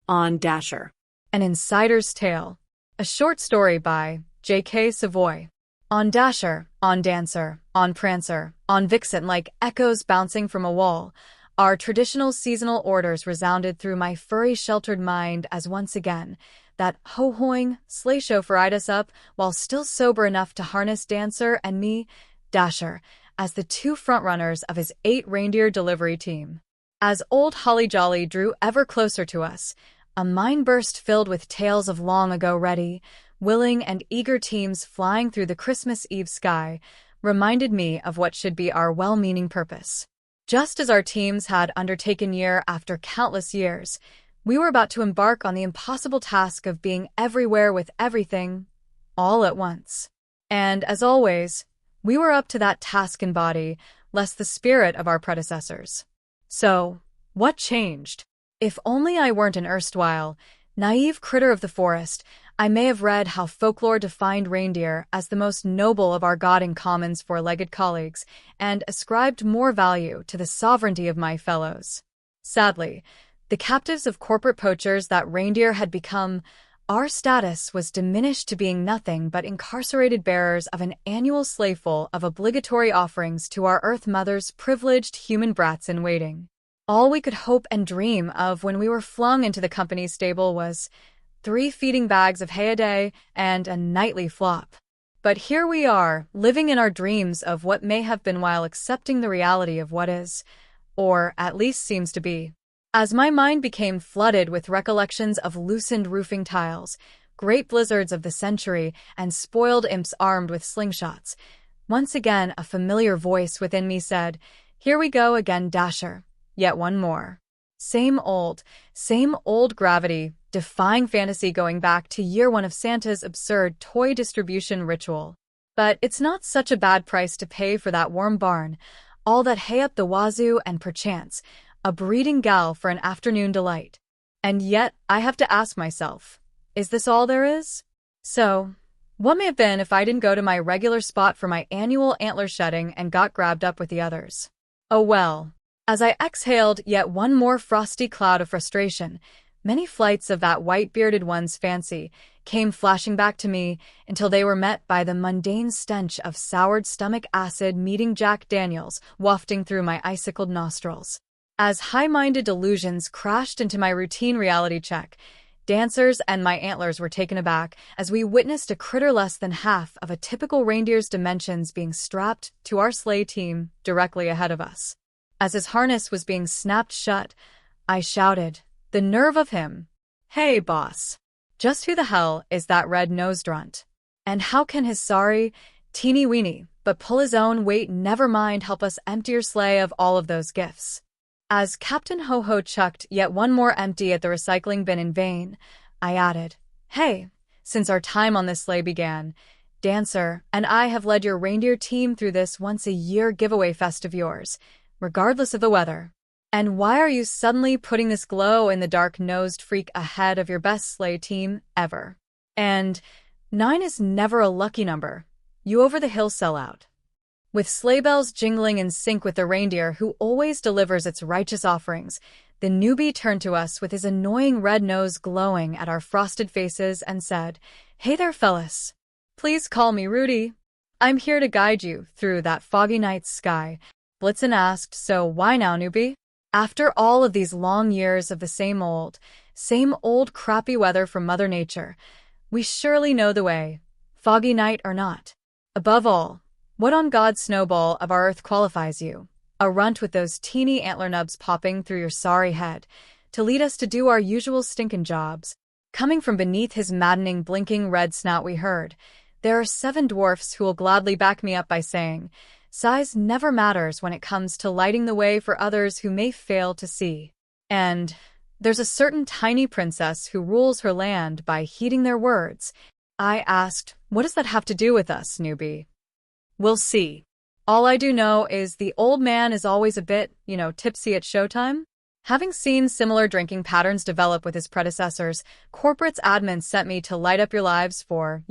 on Dasher. An Insider's Tale. A short story by J.K. Savoy. On Dasher, on Dancer, on Prancer, on Vixen, like echoes bouncing from a wall, our traditional seasonal orders resounded through my furry sheltered mind as once again that ho-hoing sleigh-chauffeur eyed us up while still sober enough to harness Dancer and me, Dasher, as the two frontrunners of his 8 reindeer delivery team. As old Holly Jolly drew ever closer to us, a mindburst filled with tales of long ago ready, willing and eager teams flying through the Christmas Eve sky reminded me of what should be our well-meaning purpose. Just as our teams had undertaken year after countless years, we were about to embark on the impossible task of being everywhere with everything, all at once. And, as always, we were up to that task in body, less the spirit of our predecessors. So, what changed? If only I weren't an erstwhile, naive critter of the forest, I may have read how folklore defined reindeer as the most noble of our God-in-commons four-legged colleagues and ascribed more value to the sovereignty of my fellows. Sadly, the captives of corporate poachers that reindeer had become, our status was diminished to being nothing but incarcerated bearers of an annual sleigh-full of obligatory offerings to our Earth Mother's privileged human brats in waiting. All we could hope and dream of when we were flung into the company's stable was 3 feeding bags of hay a day and a nightly flop. But here we are, living in our dreams of what may have been while accepting the reality of what is, or at least seems to be. As my mind became flooded with recollections of loosened roofing tiles, great blizzards of the century, and spoiled imps armed with slingshots, once again a familiar voice within me said, "Here we go again, Dasher. Yet one more." Same old gravity, defying fantasy going back to year 1 of Santa's absurd toy distribution ritual. But it's not such a bad price to pay for that warm barn, all that hay up the wazoo and perchance a breeding gal for an afternoon delight. And yet, I have to ask myself, is this all there is? So, what may have been if I didn't go to my regular spot for my annual antler shedding and got grabbed up with the others? Oh well. As I exhaled yet one more frosty cloud of frustration, many flights of that white-bearded one's fancy came flashing back to me until they were met by the mundane stench of soured stomach acid meeting Jack Daniels wafting through my icicled nostrils. As high-minded delusions crashed into my routine reality check, dancers and my antlers were taken aback as we witnessed a critter less than half of a typical reindeer's dimensions being strapped to our sleigh team directly ahead of us. As his harness was being snapped shut, I shouted, "The nerve of him! Hey, boss! Just who the hell is that red-nosed runt? And how can his sorry, teeny-weeny, but pull his own weight never mind help us empty your sleigh of all of those gifts?" As Captain Ho-Ho chucked yet one more empty at the recycling bin in vain, I added, "Hey, since our time on this sleigh began, Dancer and I have led your reindeer team through this once-a-year giveaway fest of yours, regardless of the weather. And why are you suddenly putting this glow-in-the-dark-nosed freak ahead of your best sleigh team ever? And 9 is never a lucky number. You over-the-hill sellout." With sleigh bells jingling in sync with the reindeer who always delivers its righteous offerings, the newbie turned to us with his annoying red nose glowing at our frosted faces and said, "Hey there, fellas. Please call me Rudy. I'm here to guide you through that foggy night sky." Blitzen asked, "So why now, newbie? After all of these long years of the same old crappy weather from Mother Nature, we surely know the way, foggy night or not. Above all, what on God's snowball of our earth qualifies you, a runt with those teeny antler nubs popping through your sorry head, to lead us to do our usual stinkin' jobs?" Coming from beneath his maddening blinking red snout we heard, "There are 7 dwarfs who will gladly back me up by saying, size never matters when it comes to lighting the way for others who may fail to see. And there's a certain tiny princess who rules her land by heeding their words." I asked, "What does that have to do with us, newbie?" "We'll see. All I do know is the old man is always a bit, tipsy at showtime." Having seen similar drinking patterns develop with his predecessors, corporate's admin sent me to light up your lives for,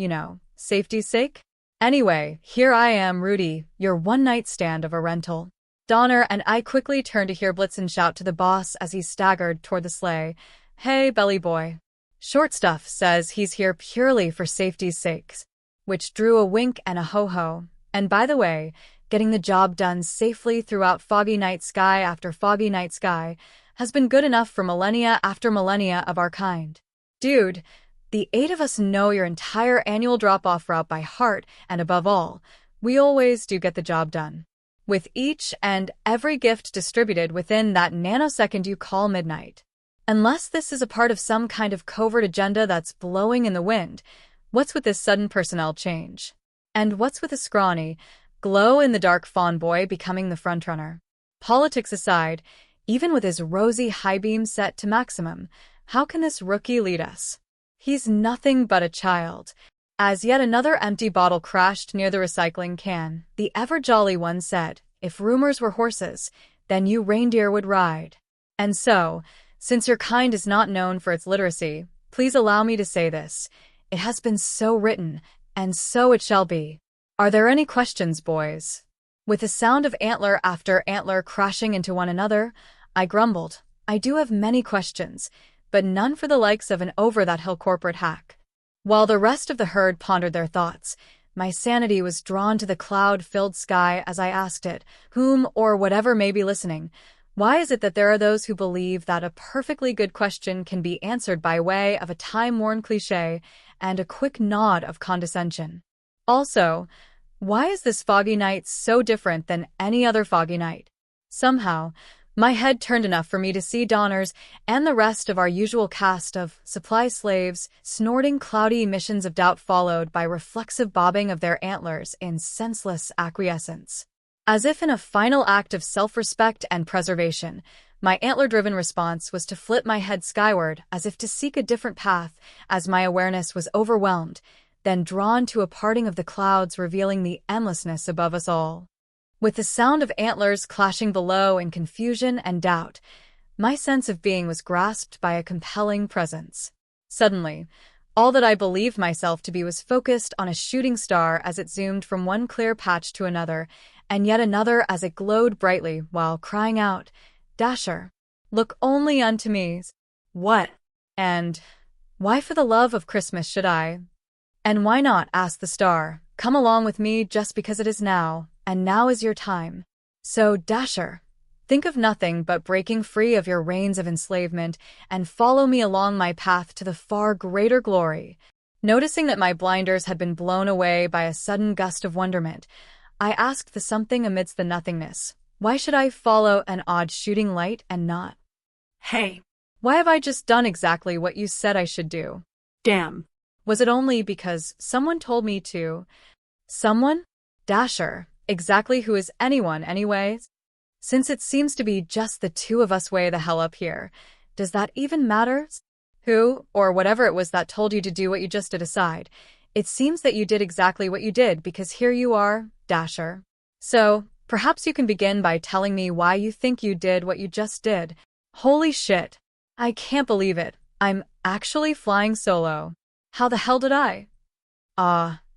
safety's sake. Anyway, here I am, Rudy, your one-night stand of a rental. Donner and I quickly turned to hear Blitzen shout to the boss as he staggered toward the sleigh. Hey, belly boy. Short Stuff says he's here purely for safety's sakes, which drew a wink and a ho-ho. And by the way, getting the job done safely throughout foggy night sky after foggy night sky has been good enough for millennia after millennia of our kind. Dude, the 8 of us know your entire annual drop-off route by heart, and above all, we always do get the job done. With each and every gift distributed within that nanosecond you call midnight. Unless this is a part of some kind of covert agenda that's blowing in the wind, what's with this sudden personnel change? And what's with a scrawny, glow-in-the-dark fawn boy becoming the frontrunner? Politics aside, even with his rosy high beam set to maximum, how can this rookie lead us? He's nothing but a child. As yet another empty bottle crashed near the recycling can, the ever-jolly one said, "If rumors were horses, then you reindeer would ride." And so, since your kind is not known for its literacy, please allow me to say this. It has been so written, and so it shall be. Are there any questions, boys? With the sound of antler after antler crashing into one another, I grumbled, I do have many questions, but none for the likes of an over-that-hill corporate hack. While the rest of the herd pondered their thoughts, my sanity was drawn to the cloud-filled sky as I asked it, whom or whatever may be listening, why is it that there are those who believe that a perfectly good question can be answered by way of a time-worn cliché and a quick nod of condescension? Also, why is this foggy night so different than any other foggy night? Somehow, my head turned enough for me to see Donners and the rest of our usual cast of supply slaves snorting cloudy emissions of doubt followed by reflexive bobbing of their antlers in senseless acquiescence. As if in a final act of self-respect and preservation, my antler-driven response was to flip my head skyward as if to seek a different path as my awareness was overwhelmed, then drawn to a parting of the clouds revealing the endlessness above us all. With the sound of antlers clashing below in confusion and doubt, my sense of being was grasped by a compelling presence. Suddenly, all that I believed myself to be was focused on a shooting star as it zoomed from one clear patch to another, and yet another as it glowed brightly while crying out, "Dasher, look only unto me." What? And why for the love of Christmas should I? And why not, asked the star, come along with me just because it is now, and now is your time. So, Dasher, think of nothing but breaking free of your reins of enslavement and follow me along my path to the far greater glory. Noticing that my blinders had been blown away by a sudden gust of wonderment, I asked the something amidst the nothingness, why should I follow an odd shooting light and not? Hey. Why have I just done exactly what you said I should do? Damn. Was it only because someone told me to? Someone? Dasher, exactly who is anyone anyways? Since it seems to be just the two of us way the hell up here, does that even matter? Who, or whatever it was that told you to do what you just did aside, it seems that you did exactly what you did because here you are, Dasher. So, perhaps you can begin by telling me why you think you did what you just did. Holy shit. I can't believe it. I'm actually flying solo. How the hell did I?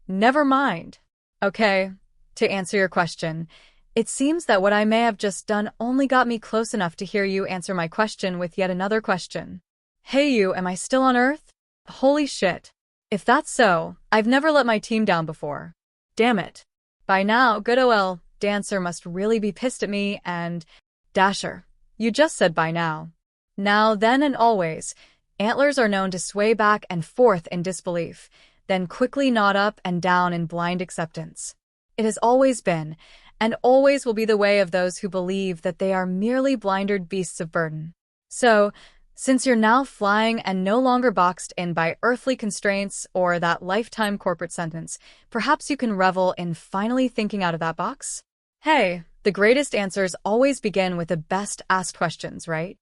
Never mind. Okay, to answer your question, it seems that what I may have just done only got me close enough to hear you answer my question with yet another question. Hey you, am I still on Earth? Holy shit. If that's so, I've never let my team down before. Damn it. By now, good ol' Dancer must really be pissed at me and… Dasher, you just said by now. Now, then and always, antlers are known to sway back and forth in disbelief, then quickly nod up and down in blind acceptance. It has always been, and always will be the way of those who believe that they are merely blindered beasts of burden. So, since you're now flying and no longer boxed in by earthly constraints or that lifetime corporate sentence, perhaps you can revel in finally thinking out of that box? Hey, the greatest answers always begin with the best asked questions, right?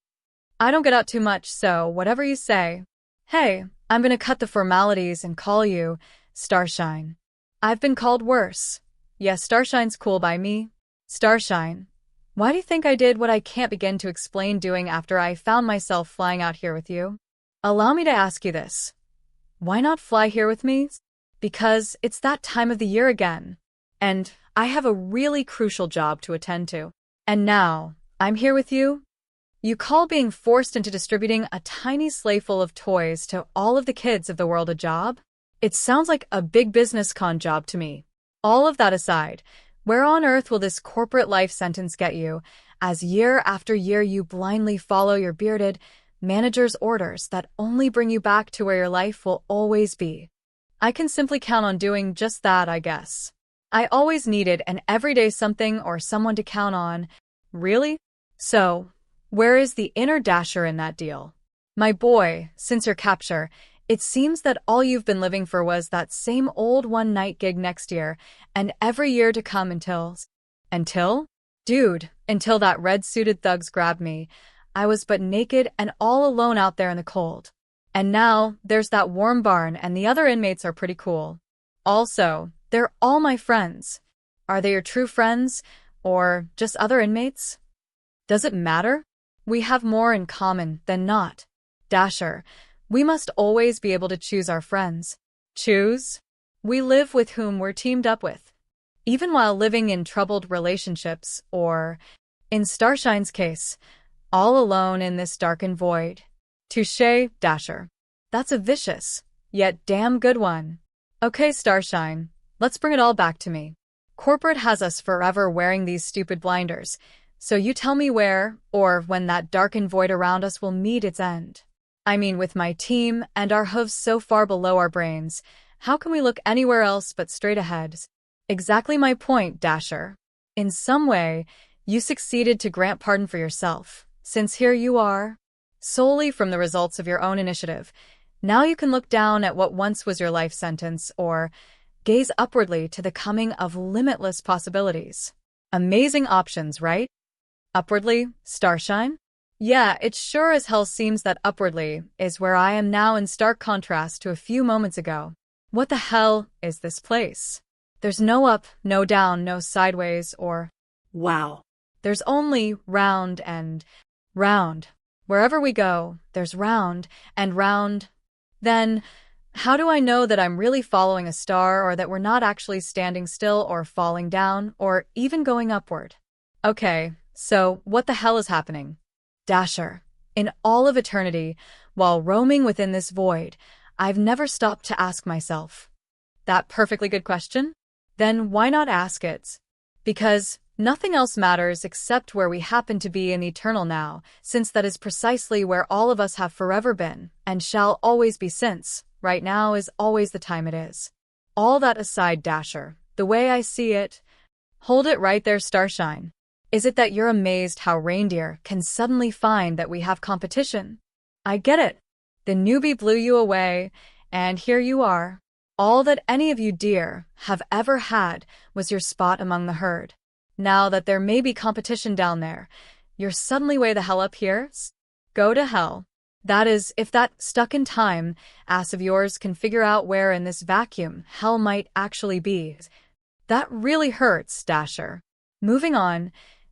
I don't get out too much, so whatever you say. Hey, I'm gonna cut the formalities and call you Starshine. I've been called worse. Yes, Starshine's cool by me. Starshine. Why do you think I did what I can't begin to explain doing after I found myself flying out here with you? Allow me to ask you this. Why not fly here with me? Because it's that time of the year again. And I have a really crucial job to attend to. And now, I'm here with you? You call being forced into distributing a tiny sleigh full of toys to all of the kids of the world a job? It sounds like a big business con job to me. All of that aside, where on earth will this corporate life sentence get you, as year after year you blindly follow your bearded manager's orders that only bring you back to where your life will always be? I can simply count on doing just that, I guess. I always needed an everyday something or someone to count on. Really? So, where is the inner Dasher in that deal? My boy, since your capture, it seems that all you've been living for was that same old one-night gig next year, and every year to come until? Dude, until that red-suited thugs grabbed me, I was but naked and all alone out there in the cold. And now, there's that warm barn and the other inmates are pretty cool. Also, they're all my friends. Are they your true friends, or just other inmates? Does it matter? We have more in common than not. Dasher, we must always be able to choose our friends. Choose? We live with whom we're teamed up with. Even while living in troubled relationships, or, in Starshine's case, all alone in this darkened void. Touché, Dasher. That's a vicious, yet damn good one. Okay, Starshine, let's bring it all back to me. Corporate has us forever wearing these stupid blinders, so you tell me where, or when that darkened void around us will meet its end. I mean, with my team and our hooves so far below our brains, how can we look anywhere else but straight ahead? Exactly my point, Dasher. In some way, you succeeded to grant pardon for yourself, since here you are, solely from the results of your own initiative. Now you can look down at what once was your life sentence, or gaze upwardly to the coming of limitless possibilities. Amazing options, right? Upwardly, Starshine? Yeah, it sure as hell seems that upwardly is where I am now, in stark contrast to a few moments ago. What the hell is this place? There's no up, no down, no sideways, or wow. There's only round and round. Wherever we go, there's round and round. Then, how do I know that I'm really following a star, or that we're not actually standing still or falling down or even going upward? Okay, so what the hell is happening? Dasher, in all of eternity, while roaming within this void, I've never stopped to ask myself that perfectly good question. Then why not ask it? Because nothing else matters except where we happen to be in the eternal now, since that is precisely where all of us have forever been, and shall always be, since right now is always the time it is. All that aside, Dasher, the way I see it— hold it right there, Starshine. Is it that you're amazed how reindeer can suddenly find that we have competition? I get it. The newbie blew you away, and here you are. All that any of you deer have ever had was your spot among the herd. Now that there may be competition down there, you're suddenly way the hell up here? Go to hell. That is, if that stuck-in-time ass of yours can figure out where in this vacuum hell might actually be. That really hurts, Dasher. Moving on,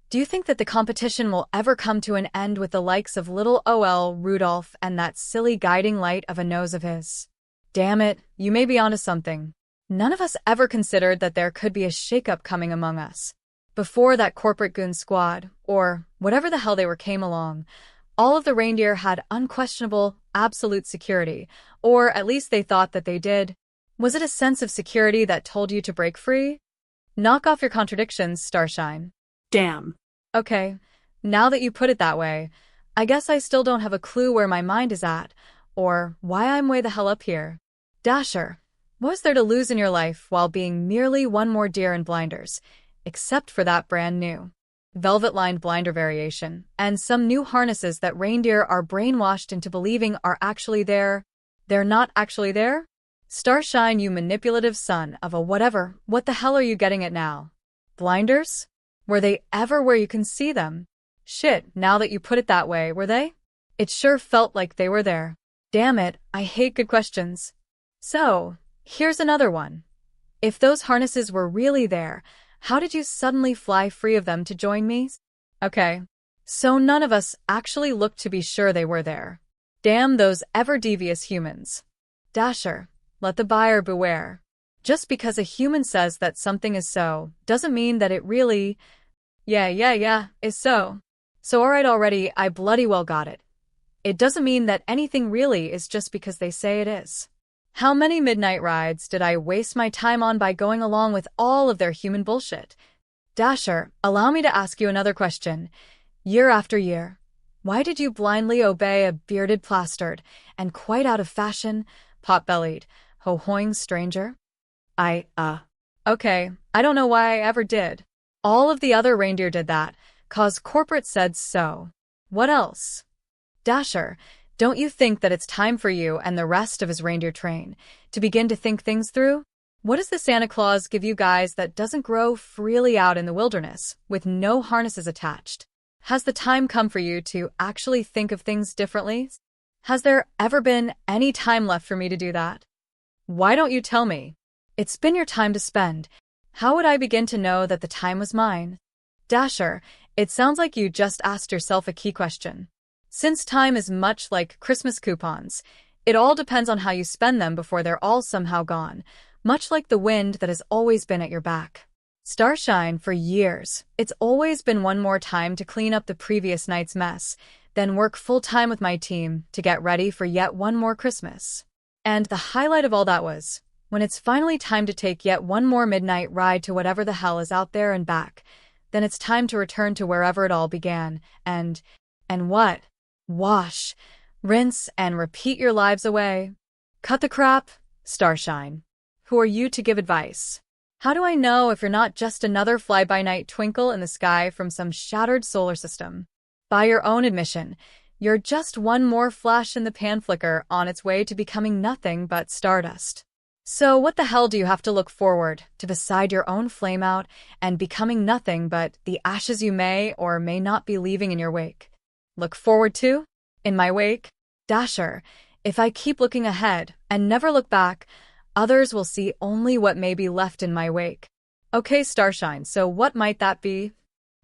do you think that the competition will ever come to an end with the likes of little O.L. Rudolph and that silly guiding light of a nose of his? Damn it, you may be onto something. None of us ever considered that there could be a shakeup coming among us. Before that corporate goon squad, or whatever the hell they were, came along, all of the reindeer had unquestionable, absolute security, or at least they thought that they did. Was it a sense of security that told you to break free? Knock off your contradictions, Starshine. Damn. Okay, now that you put it that way, I guess I still don't have a clue where my mind is at, or why I'm way the hell up here. Dasher, what was there to lose in your life while being merely one more deer in blinders, except for that brand new velvet-lined blinder variation, and some new harnesses that reindeer are brainwashed into believing are actually there? They're not actually there? Starshine, you manipulative son of a whatever, what the hell are you getting at now? Blinders? Were they ever where you can see them? Shit, now that you put it that way, were they? It sure felt like they were there. Damn it, I hate good questions. So, here's another one. If those harnesses were really there, how did you suddenly fly free of them to join me? Okay, so none of us actually looked to be sure they were there. Damn those ever-devious humans. Dasher, let the buyer beware. Just because a human says that something is so, doesn't mean that it really, is so. So alright already, I bloody well got it. It doesn't mean that anything really is just because they say it is. How many midnight rides did I waste my time on by going along with all of their human bullshit? Dasher, allow me to ask you another question. Year after year, why did you blindly obey a bearded, plastered, and quite out of fashion, pot-bellied, ho-hoing stranger? Okay, I don't know why I ever did. All of the other reindeer did that, 'cause corporate said so. What else? Dasher, don't you think that it's time for you and the rest of his reindeer train to begin to think things through? What does the Santa Claus give you guys that doesn't grow freely out in the wilderness, with no harnesses attached? Has the time come for you to actually think of things differently? Has there ever been any time left for me to do that? Why don't you tell me? It's been your time to spend. How would I begin to know that the time was mine? Dasher, it sounds like you just asked yourself a key question. Since time is much like Christmas coupons, it all depends on how you spend them before they're all somehow gone, much like the wind that has always been at your back. Starshine, for years, it's always been one more time to clean up the previous night's mess, then work full-time with my team to get ready for yet one more Christmas. And the highlight of all that was, when it's finally time to take yet one more midnight ride to whatever the hell is out there and back, then it's time to return to wherever it all began, and what? Wash, rinse, and repeat your lives away. Cut the crap, Starshine. Who are you to give advice? How do I know if you're not just another fly-by-night twinkle in the sky from some shattered solar system? By your own admission, you're just one more flash in the pan flicker on its way to becoming nothing but stardust. So what the hell do you have to look forward to beside your own flame out and becoming nothing but the ashes you may or may not be leaving in your wake? Look forward to? In my wake? Dasher, if I keep looking ahead and never look back, others will see only what may be left in my wake. Okay, Starshine, so what might that be?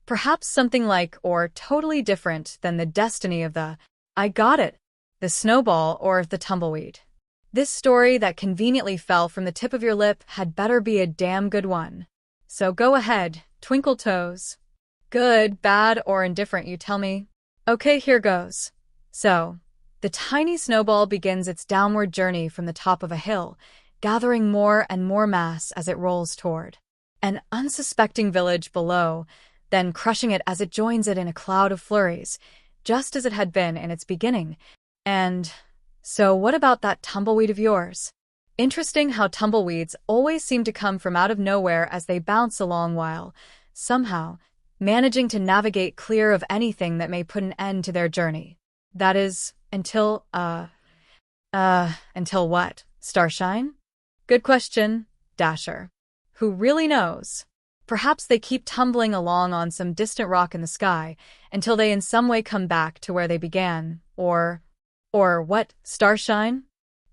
Perhaps something like or totally different than the destiny of the snowball or the tumbleweed. This story that conveniently fell from the tip of your lip had better be a damn good one. So go ahead, twinkle toes. Good, bad, or indifferent, you tell me. Okay, here goes. So, the tiny snowball begins its downward journey from the top of a hill, gathering more and more mass as it rolls toward an unsuspecting village below, then crushing it as it joins it in a cloud of flurries, just as it had been in its beginning. And so what about that tumbleweed of yours? Interesting how tumbleweeds always seem to come from out of nowhere as they bounce along while, somehow, managing to navigate clear of anything that may put an end to their journey. That is, until what, Starshine? Good question, Dasher. Who really knows? Perhaps they keep tumbling along on some distant rock in the sky until they in some way come back to where they began, or what, Starshine?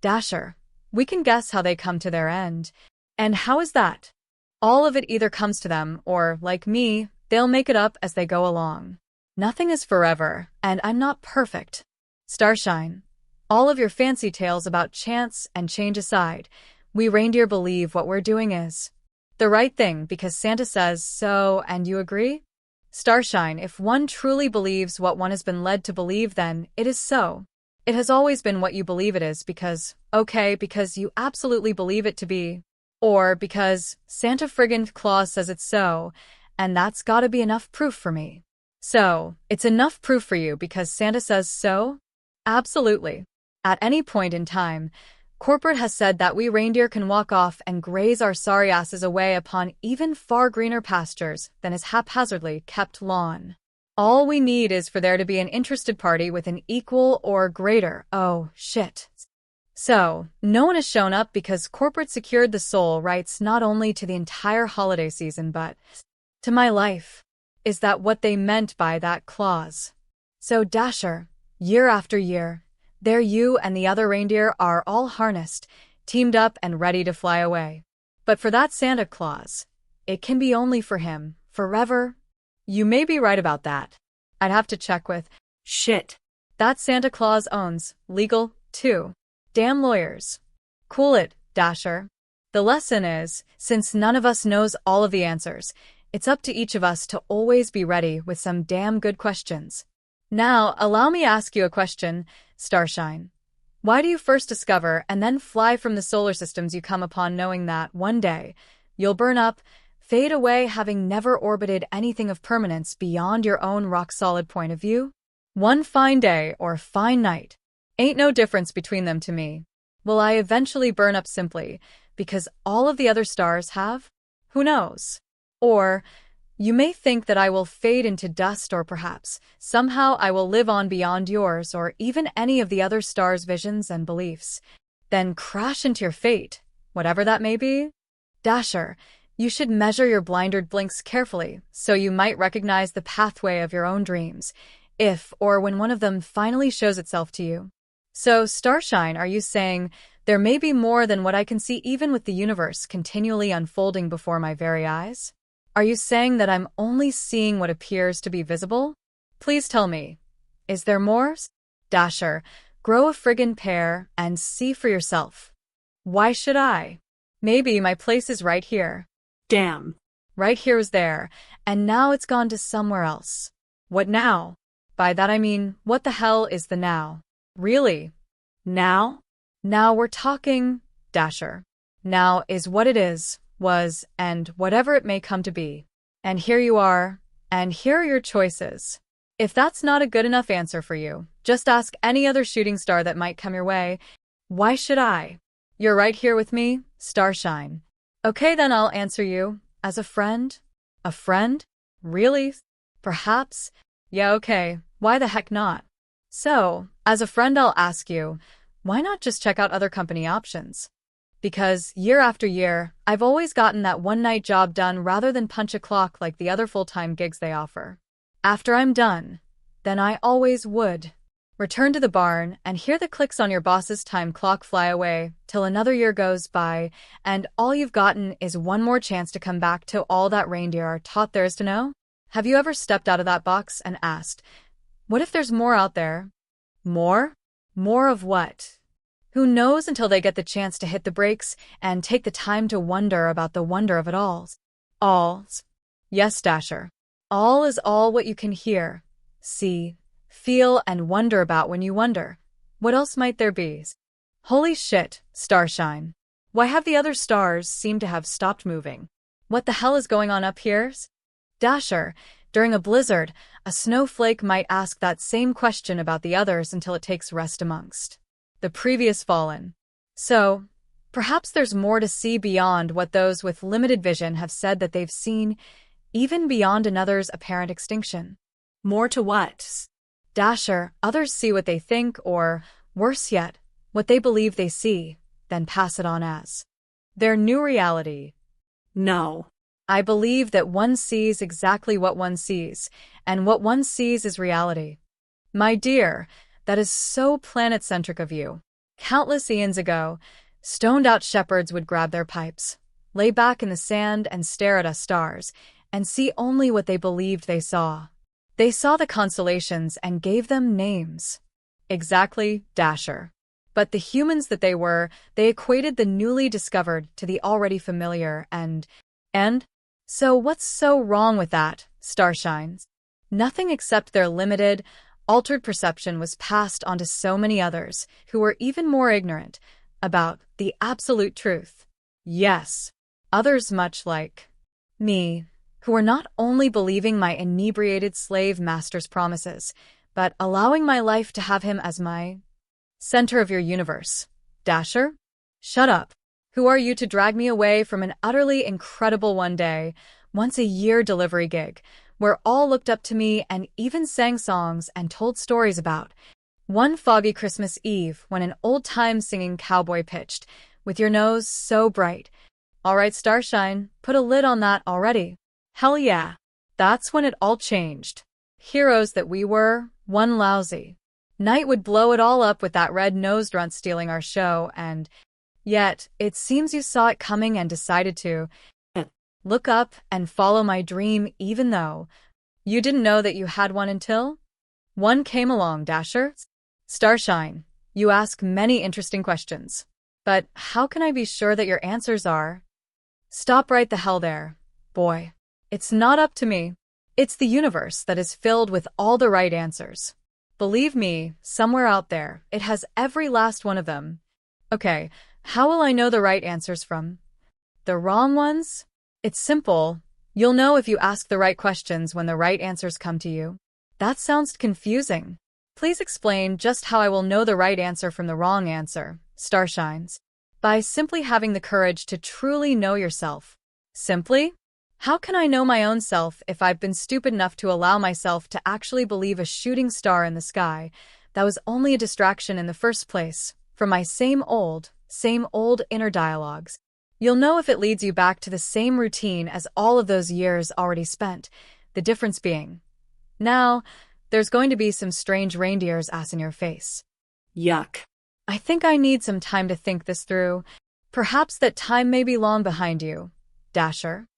Dasher, we can guess how they come to their end. And how is that? All of it either comes to them, or, like me, they'll make it up as they go along. Nothing is forever, and I'm not perfect. Starshine, all of your fancy tales about chance and change aside, we reindeer believe what we're doing is the right thing because Santa says so, and you agree? Starshine, if one truly believes what one has been led to believe, then it is so. It has always been what you believe it is because you absolutely believe it to be. Or because Santa friggin' Claus says it's so, and that's gotta be enough proof for me. So, it's enough proof for you because Santa says so? Absolutely. At any point in time, corporate has said that we reindeer can walk off and graze our sorry asses away upon even far greener pastures than his haphazardly kept lawn. All we need is for there to be an interested party with an equal or greater, oh, shit. So, no one has shown up because corporate secured the sole rights not only to the entire holiday season but to my life. Is that what they meant by that clause? So Dasher, year after year, there you and the other reindeer are all harnessed, teamed up and ready to fly away. But for that Santa Claus, it can be only for him, forever. You may be right about that. I'd have to check with shit. That Santa Claus owns legal, too. Damn lawyers. Cool it, Dasher. The lesson is, since none of us knows all of the answers, It's up to each of us to always be ready with some damn good questions. Now, allow me ask you a question, Starshine. Why do you first discover and then fly from the solar systems you come upon knowing that, one day, you'll burn up, fade away having never orbited anything of permanence beyond your own rock-solid point of view? One fine day or fine night. Ain't no difference between them to me. Will I eventually burn up simply because all of the other stars have? Who knows? Or, you may think that I will fade into dust, or perhaps, somehow I will live on beyond yours or even any of the other stars' visions and beliefs. Then crash into your fate, whatever that may be. Dasher, you should measure your blinded blinks carefully so you might recognize the pathway of your own dreams, if or when one of them finally shows itself to you. So, Starshine, are you saying there may be more than what I can see even with the universe continually unfolding before my very eyes? Are you saying that I'm only seeing what appears to be visible? Please tell me. Is there more? Dasher, grow a friggin' pair and see for yourself. Why should I? Maybe my place is right here. Damn. Right here was there, and now it's gone to somewhere else. What now? By that I mean, what the hell is the now? Really? Now? Now we're talking, Dasher. Now is what it is, was, and whatever it may come to be. And here you are, and here are your choices. If that's not a good enough answer for you, just ask any other shooting star that might come your way. Why should I? You're right here with me, Starshine. Okay, then I'll answer you. As a friend? A friend? Really? Perhaps? Yeah, okay. Why the heck not? So, as a friend, I'll ask you, why not just check out other company options? Because year after year, I've always gotten that one-night job done rather than punch a clock like the other full-time gigs they offer. After I'm done, then I always would return to the barn and hear the clicks on your boss's time clock fly away till another year goes by, and all you've gotten is one more chance to come back to all that reindeer are taught there is to know. Have you ever stepped out of that box and asked, what if there's more out there? More? More of what? Who knows until they get the chance to hit the brakes and take the time to wonder about the wonder of it all. All. Yes, Dasher. All is all what you can hear, see, feel, and wonder about when you wonder. What else might there be? Holy shit, Starshine. Why have the other stars seemed to have stopped moving? What the hell is going on up here? Dasher, during a blizzard, a snowflake might ask that same question about the others until it takes rest amongst the previous fallen. So, perhaps there's more to see beyond what those with limited vision have said that they've seen, even beyond another's apparent extinction. More to what? Dasher, others see what they think, or, worse yet, what they believe they see, then pass it on as their new reality. No. I believe that one sees exactly what one sees, and what one sees is reality. My dear, that is so planet-centric of you. Countless eons ago, stoned-out shepherds would grab their pipes, lay back in the sand and stare at us stars, and see only what they believed they saw. They saw the constellations and gave them names. Exactly, Dasher. But the humans that they were, they equated the newly discovered to the already familiar and so what's so wrong with that, Starshines? Nothing except their limited, altered perception was passed on to so many others who were even more ignorant about the absolute truth. Yes, others much like me, who were not only believing my inebriated slave master's promises, but allowing my life to have him as my center of your universe. Dasher? Shut up. Who are you to drag me away from an utterly incredible once-a-year delivery gig, where all looked up to me and even sang songs and told stories about one foggy Christmas Eve when an old-time singing cowboy pitched, with your nose so bright. All right, Starshine, put a lid on that already. Hell yeah. That's when it all changed. Heroes that we were, one lousy night would blow it all up with that red-nosed runt stealing our show, and yet, it seems you saw it coming and decided to look up and follow my dream even though you didn't know that you had one until one came along, Dasher. Starshine, you ask many interesting questions. But how can I be sure that your answers are? Stop right the hell there, boy. It's not up to me. It's the universe that is filled with all the right answers. Believe me, somewhere out there, it has every last one of them. Okay, how will I know the right answers from the wrong ones? It's simple. You'll know if you ask the right questions when the right answers come to you. That sounds confusing. Please explain just how I will know the right answer from the wrong answer, Starshines. By simply having the courage to truly know yourself. Simply? How can I know my own self if I've been stupid enough to allow myself to actually believe a shooting star in the sky that was only a distraction in the first place from my same old inner dialogues? You'll know if it leads you back to the same routine as all of those years already spent, the difference being, now, there's going to be some strange reindeer's ass in your face. Yuck. I think I need some time to think this through. Perhaps that time may be long behind you, Dasher.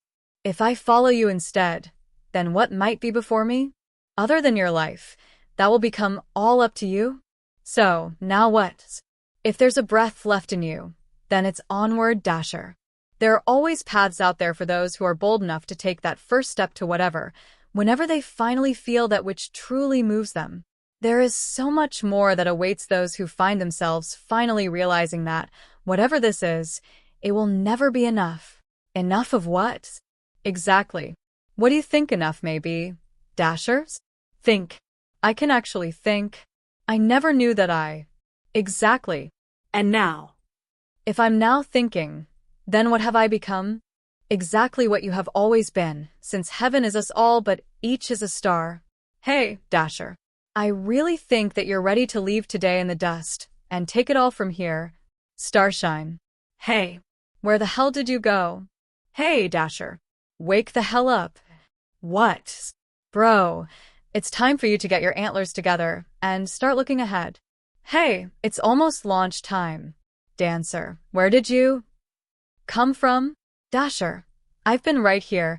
If I follow you instead, then what might be before me? Other than your life, that will become all up to you? So, now what? If there's a breath left in you, then it's onward, Dasher. There are always paths out there for those who are bold enough to take that first step to whatever, whenever they finally feel that which truly moves them. There is so much more that awaits those who find themselves finally realizing that, whatever this is, it will never be enough. Enough of what? Exactly. What do you think enough may be, Dashers? Think. I can actually think. I never knew that I. Exactly. And now? If I'm now thinking, then what have I become? Exactly what you have always been, since heaven is us all but each is a star. Hey, Dasher. I really think that you're ready to leave today in the dust, and take it all from here. Starshine. Hey. Where the hell did you go? Hey, Dasher. Wake the hell up. What? Bro, it's time for you to get your antlers together, and start looking ahead. Hey, it's almost launch time. Dancer, where did you come from? Dasher, I've been right here,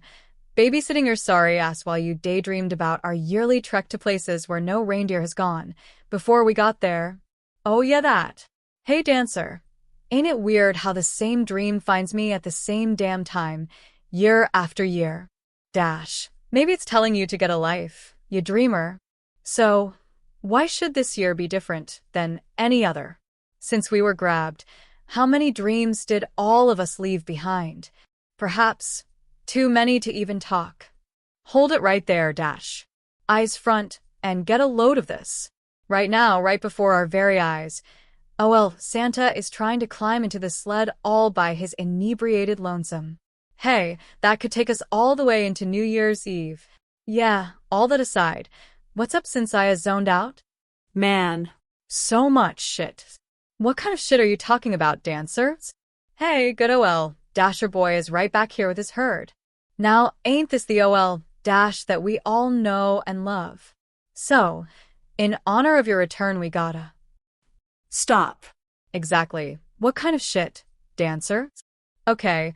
babysitting your sorry ass while you daydreamed about our yearly trek to places where no reindeer has gone, before we got there. Oh yeah, that. Hey Dancer, ain't it weird how the same dream finds me at the same damn time, year after year? Dash, maybe it's telling you to get a life, you dreamer. So, why should this year be different than any other? Since we were grabbed, how many dreams did all of us leave behind? Perhaps too many to even talk. Hold it right there, Dash. Eyes front, and get a load of this. Right now, right before our very eyes. Oh well, Santa is trying to climb into the sled all by his inebriated lonesome. Hey, that could take us all the way into New Year's Eve. Yeah, all that aside, what's up since I zoned out? Man. So much shit. What kind of shit are you talking about, Dancers? Hey, good OL, Dasher boy is right back here with his herd. Now, ain't this the OL Dash that we all know and love? So, in honor of your return, we gotta Stop. Exactly. What kind of shit, Dancer? Okay,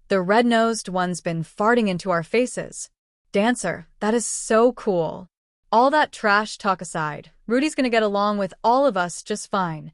the red-nosed one's been farting into our faces. Dancer, that is so cool. All that trash talk aside, Rudy's gonna get along with all of us just fine.